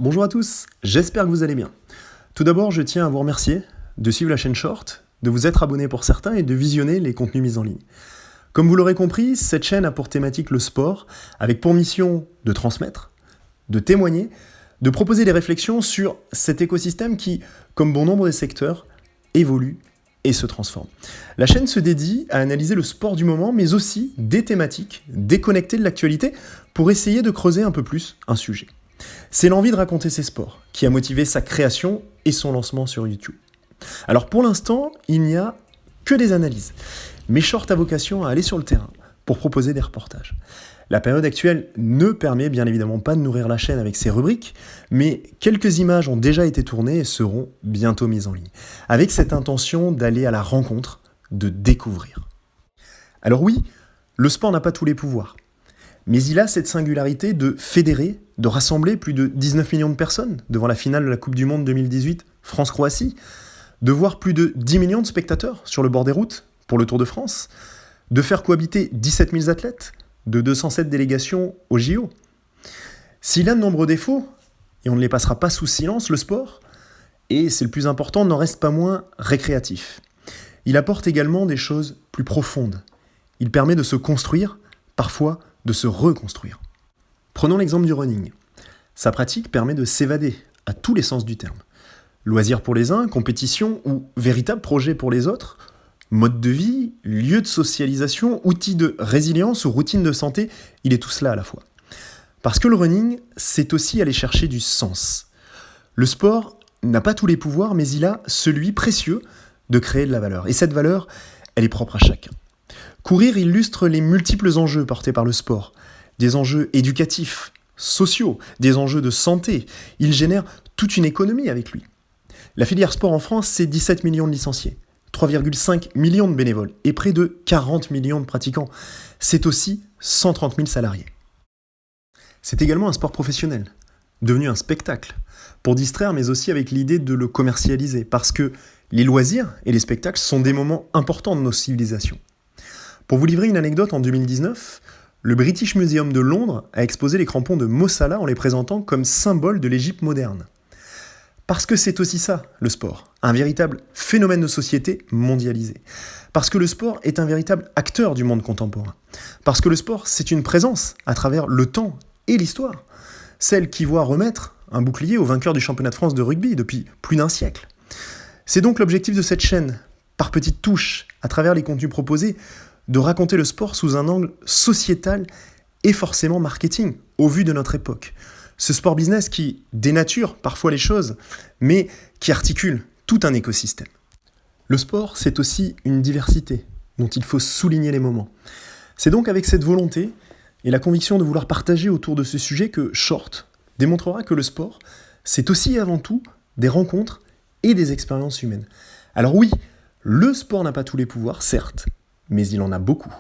Bonjour à tous, j'espère que vous allez bien. Tout d'abord, je tiens à vous remercier de suivre la chaîne Short, de vous être abonné pour certains et de visionner les contenus mis en ligne. Comme vous l'aurez compris, cette chaîne a pour thématique le sport, avec pour mission de transmettre, de témoigner, de proposer des réflexions sur cet écosystème qui, comme bon nombre des secteurs, évolue et se transforme. La chaîne se dédie à analyser le sport du moment, mais aussi des thématiques déconnectées de l'actualité pour essayer de creuser un peu plus un sujet. C'est l'envie de raconter ces sports qui a motivé sa création et son lancement sur YouTube. Alors pour l'instant, il n'y a que des analyses, mais Short a vocation à aller sur le terrain pour proposer des reportages. La période actuelle ne permet bien évidemment pas de nourrir la chaîne avec ses rubriques, mais quelques images ont déjà été tournées et seront bientôt mises en ligne, avec cette intention d'aller à la rencontre, de découvrir. Alors oui, le sport n'a pas tous les pouvoirs, mais il a cette singularité de fédérer, de rassembler plus de 19 millions de personnes devant la finale de la Coupe du Monde 2018 France-Croatie, de voir plus de 10 millions de spectateurs sur le bord des routes pour le Tour de France, de faire cohabiter 17 000 athlètes, de 207 délégations au JO. S'il a de nombreux défauts, et on ne les passera pas sous silence, le sport, et c'est le plus important, n'en reste pas moins récréatif. Il apporte également des choses plus profondes. Il permet de se construire, parfois de se reconstruire. Prenons l'exemple du running. Sa pratique permet de s'évader, à tous les sens du terme. Loisir pour les uns, compétition ou véritable projet pour les autres, mode de vie, lieu de socialisation, outil de résilience ou routine de santé, il est tout cela à la fois. Parce que le running, c'est aussi aller chercher du sens. Le sport n'a pas tous les pouvoirs, mais il a celui précieux de créer de la valeur. Et cette valeur, elle est propre à chacun. Courir illustre les multiples enjeux portés par le sport. Des enjeux éducatifs, sociaux, des enjeux de santé. Il génère toute une économie avec lui. La filière sport en France, c'est 17 millions de licenciés, 3,5 millions de bénévoles et près de 40 millions de pratiquants. C'est aussi 130 000 salariés. C'est également un sport professionnel, devenu un spectacle, pour distraire mais aussi avec l'idée de le commercialiser, parce que les loisirs et les spectacles sont des moments importants de nos civilisations. Pour vous livrer une anecdote, en 2019, le British Museum de Londres a exposé les crampons de Mo Salah en les présentant comme symbole de l'Égypte moderne. Parce que c'est aussi ça, le sport, un véritable phénomène de société mondialisé. Parce que le sport est un véritable acteur du monde contemporain. Parce que le sport, c'est une présence à travers le temps et l'histoire. Celle qui voit remettre un bouclier au vainqueur du championnat de France de rugby depuis plus d'un siècle. C'est donc l'objectif de cette chaîne, par petites touches, à travers les contenus proposés, de raconter le sport sous un angle sociétal et forcément marketing, au vu de notre époque. Ce sport business qui dénature parfois les choses, mais qui articule tout un écosystème. Le sport, c'est aussi une diversité dont il faut souligner les moments. C'est donc avec cette volonté et la conviction de vouloir partager autour de ce sujet que Short démontrera que le sport, c'est aussi et avant tout des rencontres et des expériences humaines. Alors oui, le sport n'a pas tous les pouvoirs, certes, mais il en a beaucoup.